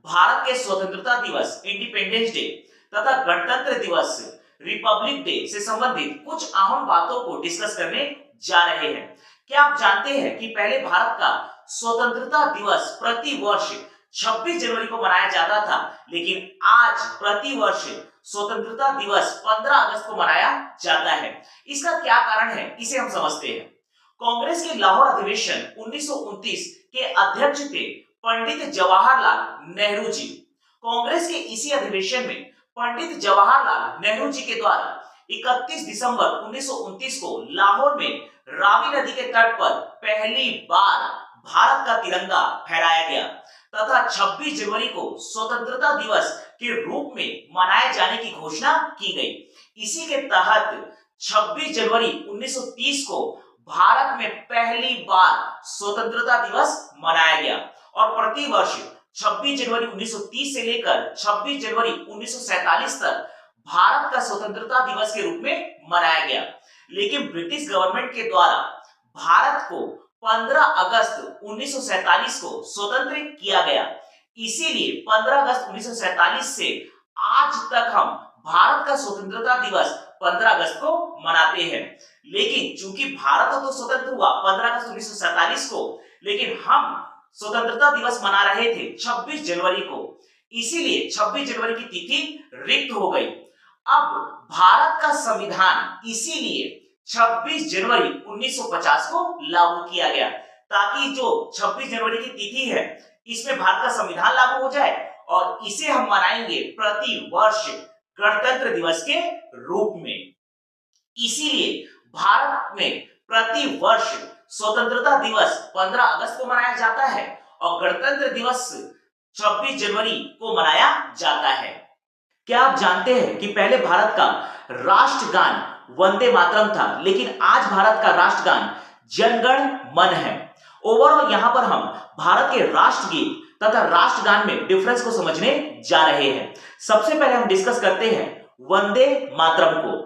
भारत के स्वतंत्रता दिवस इंडिपेंडेंस डे तथा गणतंत्र दिवस रिपब्लिक डे से संबंधित कुछ अहम बातों को डिस्कस करने जा रहे हैं। क्या आप जानते हैं कि पहले भारत का स्वतंत्रता दिवस प्रति वर्ष 26 जनवरी को मनाया जाता था, लेकिन आज प्रति वर्ष स्वतंत्रता दिवस 15 अगस्त को मनाया जाता है। इसका क्या कारण है, इसे हम समझते हैं। कांग्रेस के लाहौर अधिवेशन 1929 के अध्यक्ष थे पंडित जवाहरलाल नेहरू जी। कांग्रेस के इसी अधिवेशन में पंडित जवाहरलाल नेहरू जी के द्वारा 31 दिसंबर 1929 को लाहौर में रावी नदी के तट पर पहली बार भारत का तिरंगा फहराया गया तथा 26 जनवरी को स्वतंत्रता दिवस के रूप में मनाए जाने की घोषणा की गई। इसी के तहत 26 जनवरी 1930 को भारत में पहली बार स्वतंत्रता दिवस मनाया गया और प्रतिवर्ष 26 जनवरी 1930 से लेकर 26 जनवरी 1947 तक भारत का स्वतंत्रता दिवस के रूप में मनाया गया। लेकिन ब्रिटिश गवर्नमेंट के द्वारा भारत को 15 अगस्त 1947 को स्वतंत्र किया गया। इसीलिए 15 अगस्त 1947 से आज तक हम भारत का स्वतंत्रता दिवस 15 अगस्त को मनाते हैं। लेकिन चूंकि भारत तो स्वतंत्र हुआ 15 अगस्त 1947 को, लेकिन हम स्वतंत्रता दिवस मना रहे थे 26 जनवरी को, इसीलिए 26 जनवरी की तिथि रिक्त हो गई। अब भारत का संविधान इसीलिए 26 जनवरी 1950 को लागू किया गया, ताकि जो 26 जनवरी की तिथि है इसमें भारत का संविधान लागू हो जाए और इसे हम मनाएंगे प्रति वर्ष गणतंत्र दिवस के रूप में। इसीलिए भारत में प्रति वर्ष स्वतंत्रता दिवस 15 अगस्त को मनाया जाता है और गणतंत्र दिवस 26 जनवरी को मनाया जाता है। क्या आप जानते हैं कि पहले भारत का राष्ट्रगान वंदे मातरम था, लेकिन आज भारत का राष्ट्रगान जन गण मन है। ओवरऑल यहाँ पर हम भारत के राष्ट्रगीत तथा राष्ट्रगान में डिफरेंस को समझने जा रहे हैं। सबसे पहले हम डिस्कस करते हैं वंदे मातरम को।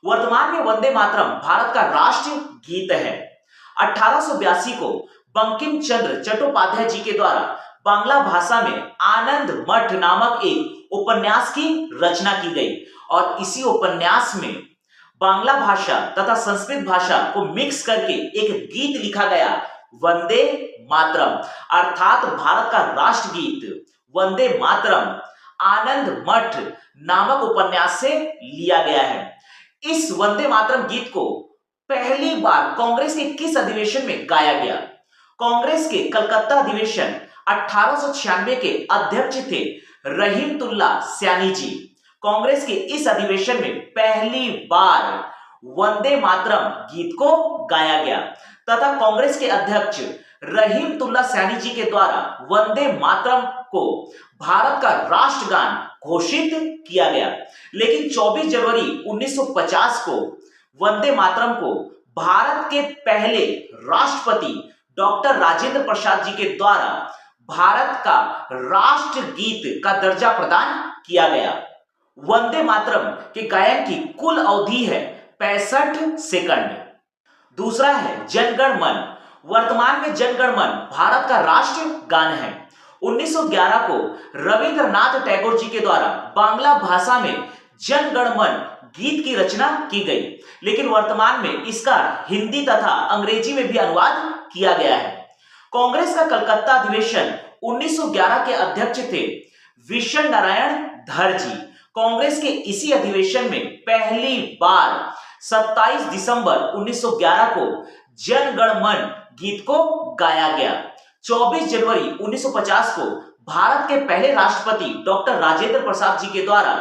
वर्तमान में वंदे मातरम भारत का राष्ट्र गीत है। 1882 को बंकिम चंद्र चट्टोपाध्याय जी के द्वारा बांग्ला भाषा में आनंद मठ नामक एक उपन्यास की रचना की गई और इसी उपन्यास में बांग्ला भाषा तथा संस्कृत भाषा को मिक्स करके एक गीत लिखा गया, वंदे मातरम। अर्थात भारत का राष्ट्रगीत वंदे मातरम आनंद मठ नामक उपन्यास से लिया गया है। इस वंदे मातरम गीत को पहली बार कांग्रेस के किस अधिवेशन में गाया गया? कांग्रेस के कलकत्ता अधिवेशन 1896 के अध्यक्ष थे रहीमतुल्ला सैनी जी। कांग्रेस के इस अधिवेशन में पहली बार वंदे मातरम गीत को गाया गया तथा कांग्रेस के अध्यक्ष रहीमतुल्ला सैनी जी के द्वारा वंदे मातरम को भारत का राष्ट्रगान घोषित किया गया। लेकिन 24 जनवरी 1950 को वंदे मातरम को भारत के पहले राष्ट्रपति डॉक्टर राजेंद्र प्रसाद जी के द्वारा भारत का राष्ट्रगीत का दर्जा प्रदान किया गया। वंदे मातरम के गायन की कुल अवधि है 65 सेकंड। दूसरा है जन गण मन। वर्तमान में जन गण मन भारत का राष्ट्र गान है। 1911 को रविंद्रनाथ टैगोर जी के द्वारा बांग्ला भाषा में जन गण मन गीत की रचना की गई, लेकिन वर्तमान में इसका हिंदी तथा अंग्रेजी में भी अनुवाद किया गया है। कांग्रेस का कलकत्ता अधिवेशन 1911 के अध्यक्ष थे विशन नारायण धर जी। कांग्रेस के इसी अधिवेशन में पहली बार 27 दिसंबर 1911 को जन गण मन गीत को गाया गया। 24 जनवरी 1950 को भारत के पहले राष्ट्रपति डॉक्टर राजेंद्र प्रसाद जी के द्वारा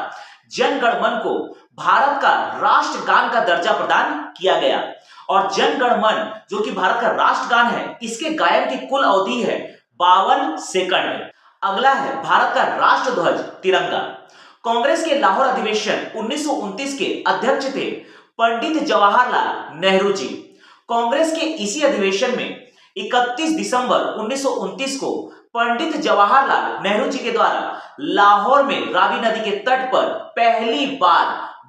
जन गण मन को भारत का राष्ट्रगान का दर्जा प्रदान किया गया और जन गण मन जो कि भारत का राष्ट्रगान है, इसके गायन की कुल अवधि है 52 सेकंड। अगला है भारत का राष्ट्रध्वज तिरंगा। कांग्रेस के लाहौर अधिवेशन 1929 के अध्यक्ष थे पंडित जवाहरलाल नेहरू जी। कांग्रेस के इसी अधिवेशन में 31 दिसंबर 1929 को पंडित जवाहरलाल नेहरू जी के द्वारा लाहौर में रावी नदी के तट पर पहली बार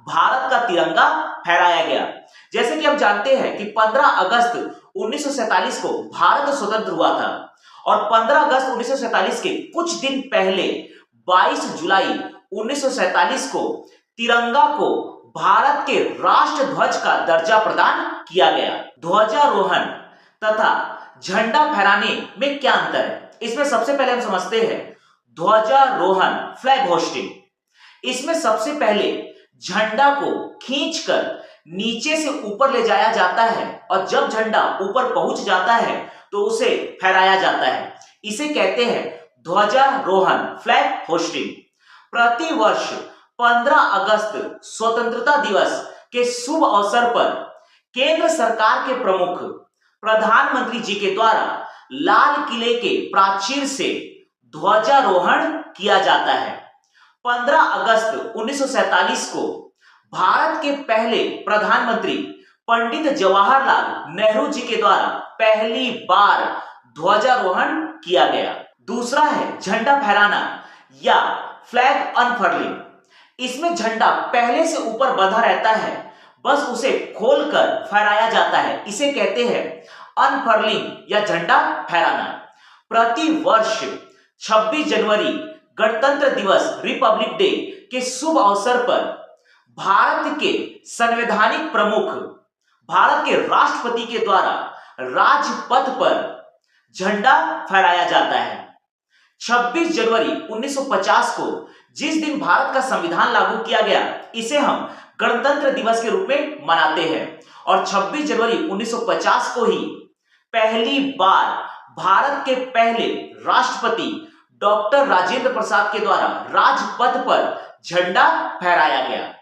भारत का तिरंगा फहराया गया। जैसे कि हम जानते हैं कि 15 अगस्त 1947 को भारत स्वतंत्र हुआ था और 15 अगस्त 1947 के कुछ दिन पहले 22 जुलाई 1947 को तिरंगा को भारत के राष्ट्र ध्वज का दर्जा प्रदान किया गया। ध्वजारोहण तथा झंडा फहराने में क्या अंतर है? इसमें सबसे पहले हम समझते हैं ध्वजारोहण, फ्लैग होस्टिंग। इसमें सबसे पहले झंडा को खींचकर नीचे से ऊपर ले जाया जाता है और जब झंडा ऊपर पहुंच जाता है तो उसे फहराया जाता है। इसे कहते हैं ध्वजारोहण, फ्लैग होस्टिंग। प्रति वर्ष 15 अगस्त स्वतंत्रता दिवस के शुभ अवसर पर केंद्र सरकार के प्रमुख प्रधानमंत्री जी के द्वारा लाल किले के प्राचीर से ध्वजारोहण किया जाता है। 15 अगस्त 1947 को भारत के पहले प्रधानमंत्री पंडित जवाहरलाल नेहरू जी के द्वारा पहली बार ध्वजारोहण किया गया। दूसरा है झंडा फहराना या फ्लैग अनफर्लिंग। इसमें झंडा पहले से ऊपर बंधा रहता है, बस उसे खोलकर फहराया जाता है। इसे कहते हैं अनफर्लिंग या झंडा फहराना। प्रति वर्ष 26 जनवरी गणतंत्र दिवस, रिपब्लिक डे के शुभ अवसर पर भारत के संवैधानिक प्रमुख, भारत के राष्ट्रपति के द्वारा राजपथ पर झंडा फहराया जाता है। 26 जनवरी 1950 को जिस दिन भारत का संविधान लागू किया गया, इसे हम गणतंत्र दिवस के रूप में मनाते हैं और 26 जनवरी 1950 को ही पहली बार भारत के पहले राष्ट्रपति डॉक्टर राजेंद्र प्रसाद के द्वारा राजपथ पर झंडा फहराया गया।